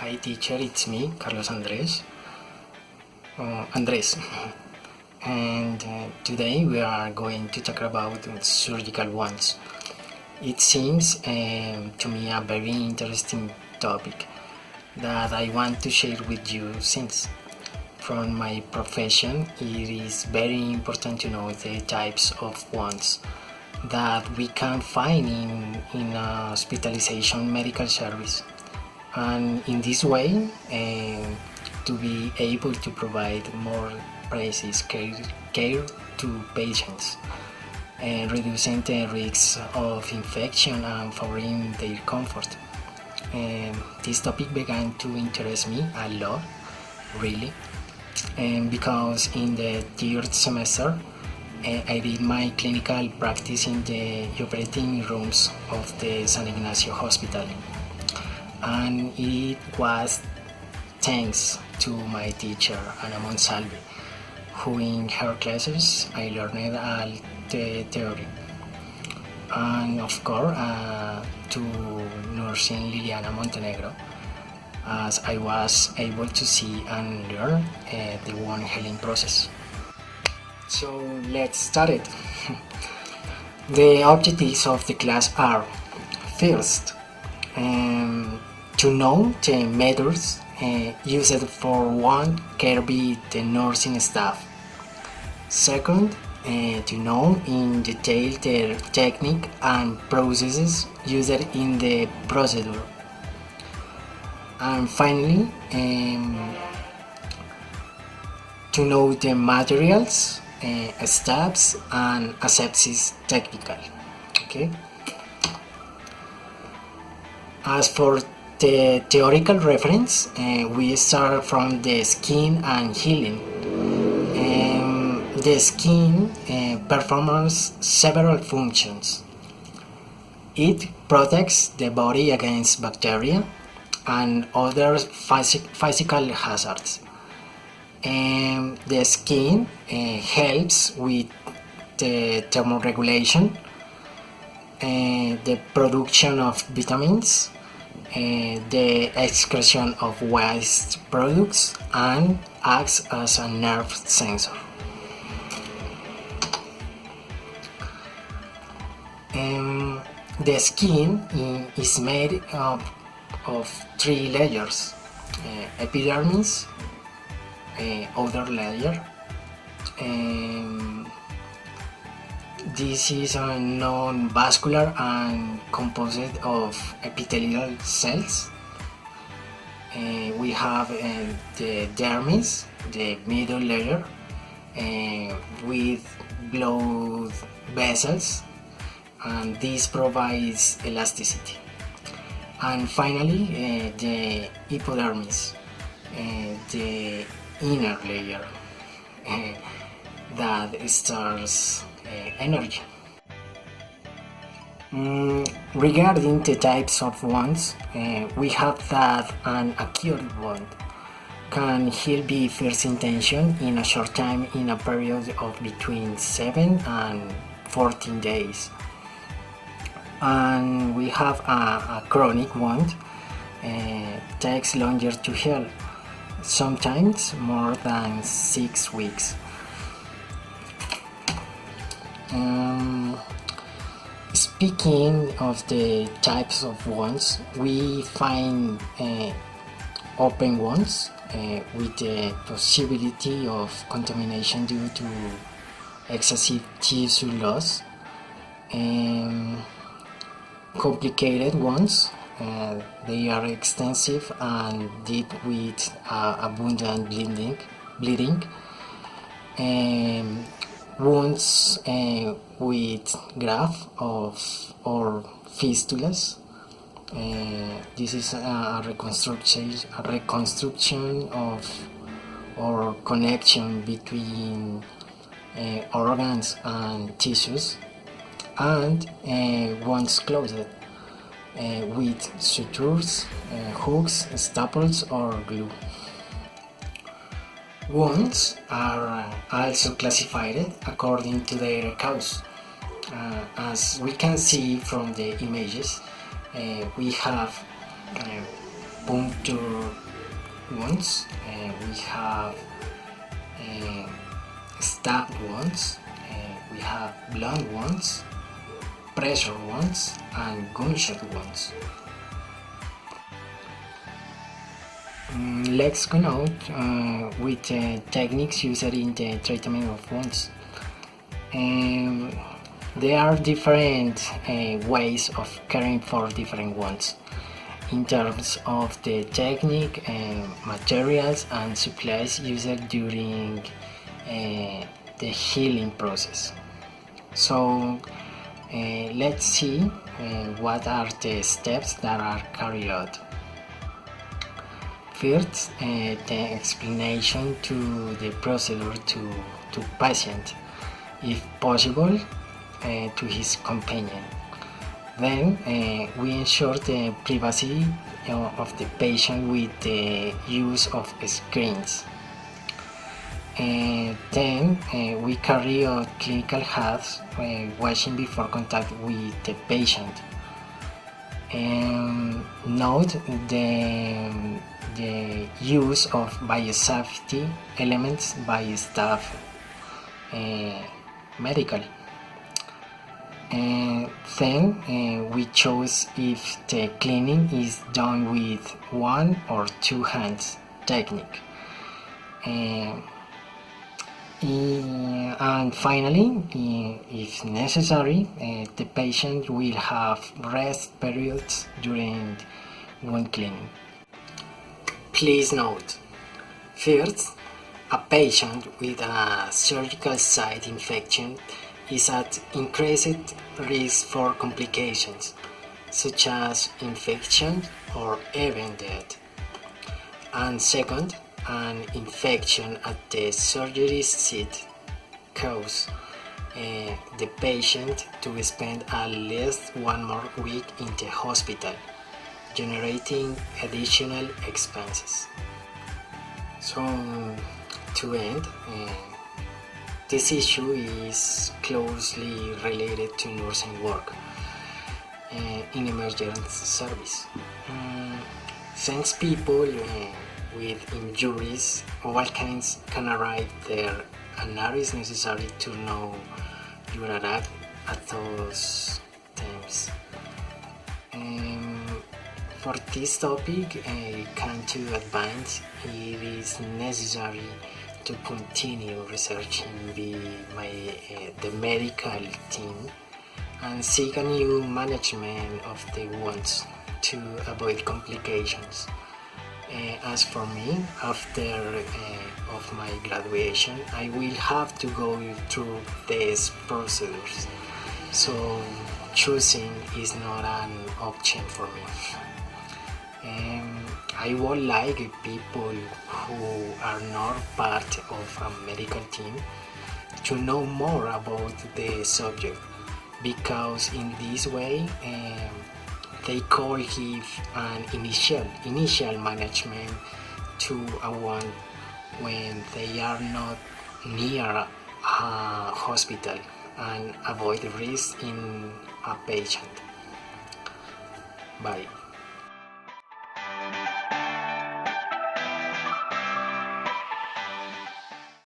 Hi teacher, it's me, Carlos Andres. And today we are going to talk about surgical wounds. It seems to me a very interesting topic that I want to share with you since from my profession it is very important to know the types of wounds that we can find in a hospitalization medical service, and in this way to be able to provide more precise care to patients, reducing the risks of infection and favoring their comfort. This topic began to interest me a lot, really, because in the third semester I did my clinical practice in the operating rooms of the San Ignacio Hospital, and it was thanks to my teacher Ana Monsalve, who in her classes I learned all the theory, and of course to nursing Liliana Montenegro, as I was able to see and learn the wound healing process. So let's start it. The objectives of the class are: first, to know the methods used for wound care by the nursing staff. Second, to know in detail the technique and processes used in the procedure. And finally, to know the materials, steps, and asepsis technical. Okay. As for the theoretical reference, we start from the skin and healing. The skin performs several functions. It protects the body against bacteria and other physical hazards. The skin helps with the thermoregulation, the production of vitamins, the excretion of waste products, and acts as a nerve sensor. The skin is made up of three layers: epidermis, outer layer. This is a non-vascular and composed of epithelial cells. We have the dermis, the middle layer, with blood vessels, and this provides elasticity. And finally, the hypodermis, the inner layer that stores energy. Regarding the types of wounds, we have that an acute wound can heal by first intention in a short time, in a period of between 7 and 14 days. And we have a chronic wound, takes longer to heal, sometimes more than 6 weeks. Speaking of the types of wounds, we find open wounds with the possibility of contamination due to excessive tissue loss. Complicated wounds, they are extensive and deep with abundant bleeding. Wounds with graft or fistulas. This is a reconstruction of or connection between organs and tissues. And wounds closed with sutures, hooks, staples, or glue. Wounds are also classified according to their cause. As we can see from the images, we have puncture wounds, we have stab wounds, we have blunt wounds, pressure wounds, and gunshot wounds. Let's go now with techniques used in the treatment of wounds. There are different ways of caring for different wounds in terms of the technique, materials, and supplies used during the healing process. So let's see what are the steps that are carried out. First, the explanation to the procedure to patient, if possible, to his companion. Then we ensure the privacy of the patient with the use of screens. Then we carry out clinical hands washing before contact with the patient. Note the use of biosafety elements by staff medical. Then we choose if the cleaning is done with one or two hands technique. And finally, if necessary, the patient will have rest periods during wound cleaning. Please note, first, a patient with a surgical site infection is at increased risk for complications, such as infection or even death. And second, an infection at the surgery site causes the patient to spend at least 1 more week in the hospital, generating additional expenses. So, to end, this issue is closely related to nursing work in emergency service. Since people with injuries of all kinds can arrive there, and it is necessary to know your adapt at those times. For this topic, can to advance, it is necessary to continue researching the medical team and seek a new management of the wounds to avoid complications. As for me, after of my graduation, I will have to go through these procedures, so choosing is not an option for me. I would like people who are not part of a medical team to know more about the subject, because in this way they could give an initial management to a wound when they are not near a hospital and avoid risk in a patient. Bye.